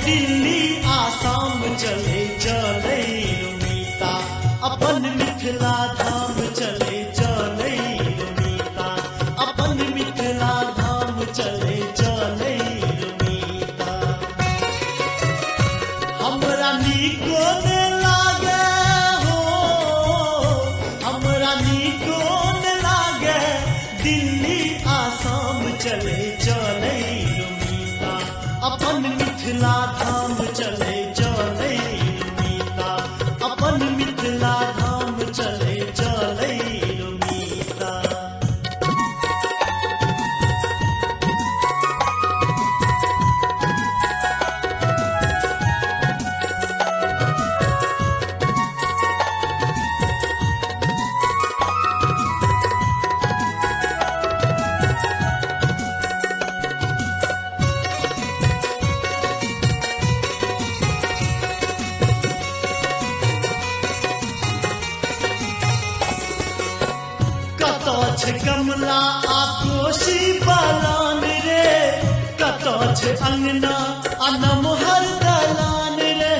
दिल्ली आसाम चले चले रुमीता अपन मिथिला धाम चले चले रुमीता अपन मिथिला धाम चले चले रुमीता हमरा नीको ने लागे हो हमरा नीको ने लागे दिल्ली आसाम चले चले रुमीता अपन मिथिला धाम चले चले रुमीता अपन मिथिला धाम चले चले रुमीता कतो छे कमला आ कोशी बालान रे कतो छे अंगना आ नमहर दलान रे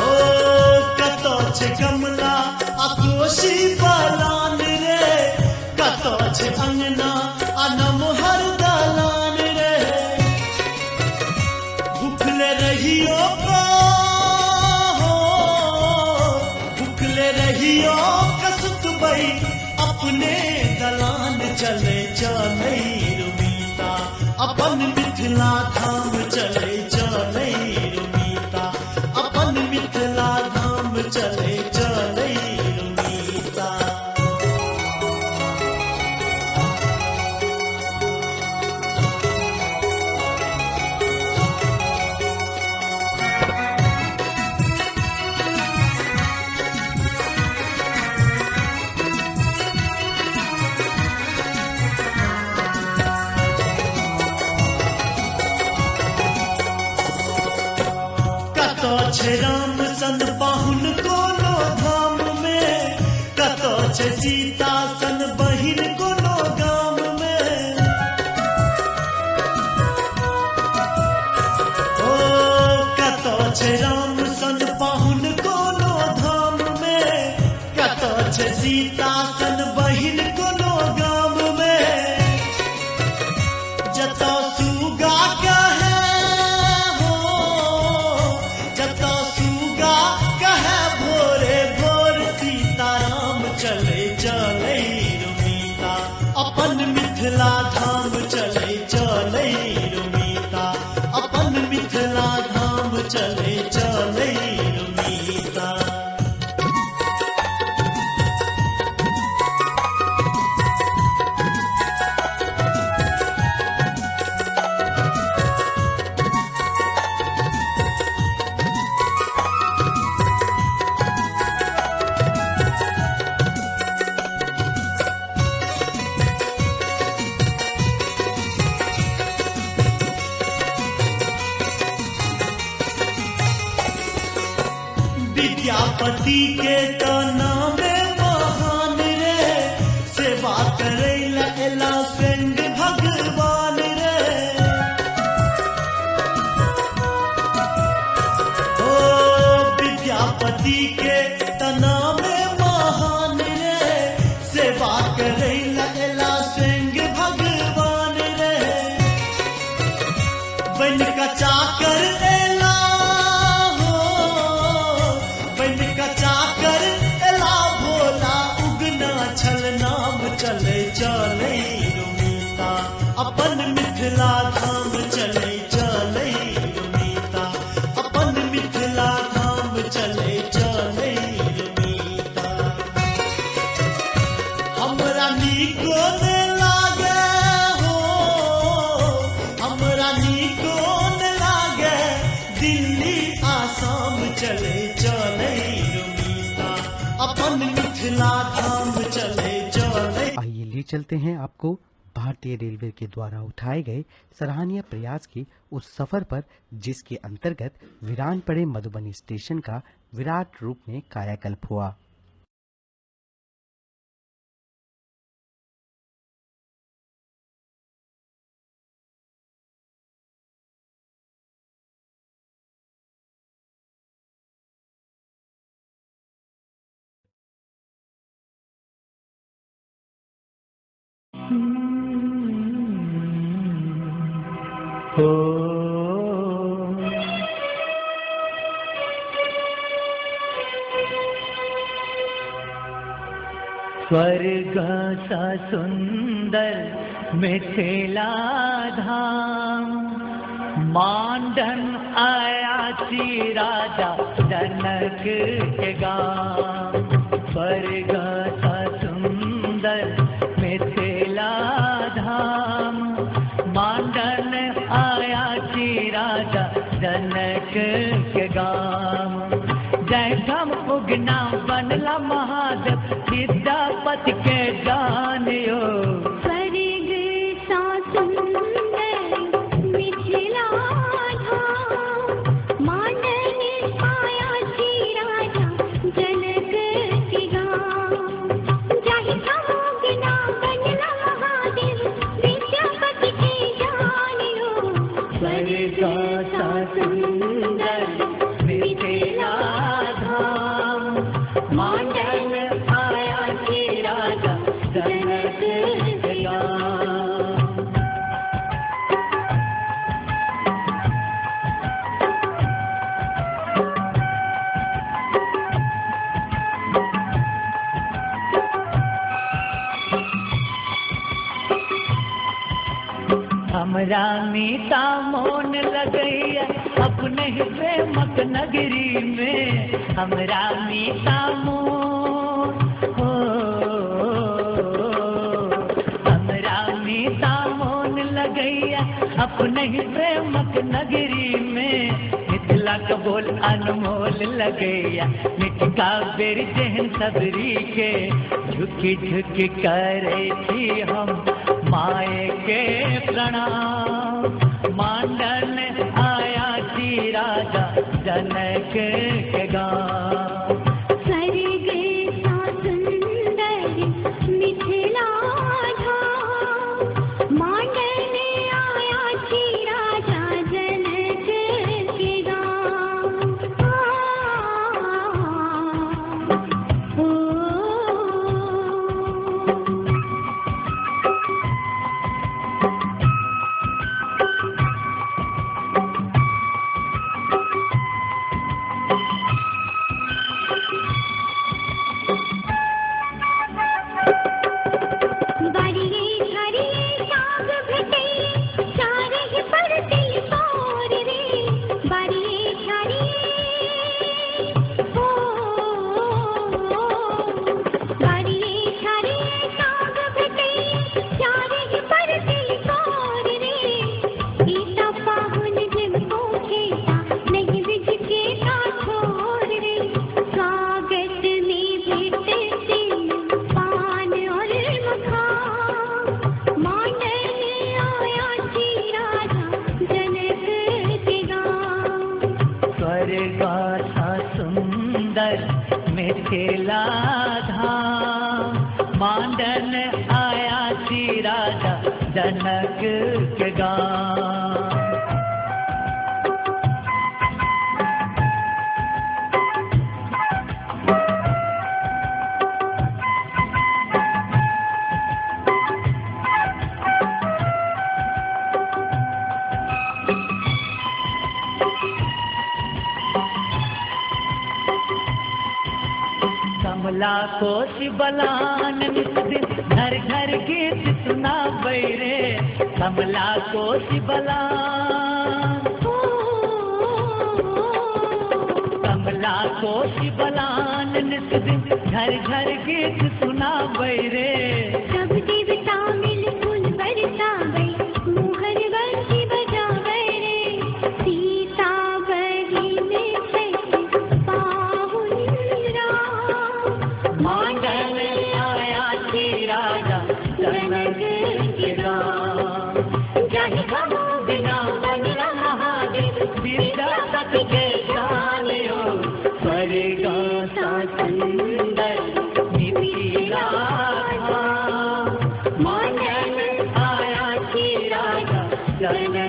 ओ कतो छे कमला आ कोशी बालान रे कतो छे अंगना आ नमहर दलान रे भूखले रहियो रहियो कसत बई अपने दलान चले चले रुमीता अपन मिथिला धाम चले चले रुमीता अपन मिथिला धाम चले चले रुमीता कतो छे राम सन पाहुन कोनो धाम में कतो छे सीता सन बहिन कोनो गाम में ओ कतो छे राम सन पाहुन कोनो धाम में कतो छे सीता सन बहिन कोनो गाम में जतो सुगा कहे जतो सुगा कहे भोरे भोर सीताराम चले चले रुमीता अपन मिथिला धाम चले चले रुमीता अपन मिथिला धाम चले चले रुमीता विद्यापति के तो नामे महान रे सेवा करे ला स्वयं भगवान रे ओ विद्यापति के तो नामे महान रे सेवा करे ला स्वयं भगवान रे बन का चाकर चले चले रुमीता अपन मिथिला धाम चले चले रुमीता अपन मिथिला धाम चले चले रुमीता हमरा नीको ने लागे हो हमरा नीको ने लागे दिल्ली आसाम चले चले रुमीता अपन मिथिला धाम चले चले। आइए ले चलते हैं आपको भारतीय रेलवे के द्वारा उठाए गए सराहनीय प्रयास के उस सफर पर जिसके अंतर्गत वीरान पड़े मधुबनी स्टेशन का विराट रूप में कायाकल्प हुआ। स्वर्ग सा सुंदर मिथिला धाम, मांडन आया श्री राजा जनक के गाँव। स्वर्ग सा सुंदर मिथिला धाम, मांडन आया श्री राजा जनक के गाँव। जैठम उगना बनला महादेव, विद्यापति के जानियो। स्वर्ग सा सुंदर मिथिला धाम, मांडन आया श्री राजा जनक के गाँव। जैठम उगना बनला महादेव, विद्यापति के जानियो। स्वर्ग सा सुंदर मिथिला धाम, मांडन आया श्री राजा जनक के गाँव। हमरा मीता मोन लगैया अपने ही प्रेमक नगरी में। हमरा मीता मोन हमरा मीता मोन लगैया अपने ही प्रेमक नगरी में। मिथिला का बोल अनमोल लगैया, मिठका बेर जहन सबरी के। झुकी झुकी करे थी हम माए के प्रणाम। मांडन आया श्री राजा जनक के गाँव। स्वर्ग सा सुंदर मिथिला धाम, मांडन आया श्री राजा जनक के गाँव। मिथिला धाम, मांडन आया श्री राजा जनक के गाँव। कमला कोशि बलान नित दिन घर घर गीत सुना बैरे। कमला कोशि बलान, कमला कोशि बलान नित दिन घर घर गीत सुना बैरे। सब देवता मिल फूल बरसावे, मोहर बंसी बजावे रे। सीता बहिन सहित पाहुन राम, मांडन आया श्री राजा जनक के गाँव। जहि हम बिना बनला महादेव, विद्यापति के जानियो। स्वर्ग सा सुंदर मिथिला धाम, मांडन आया श्री राजा जनक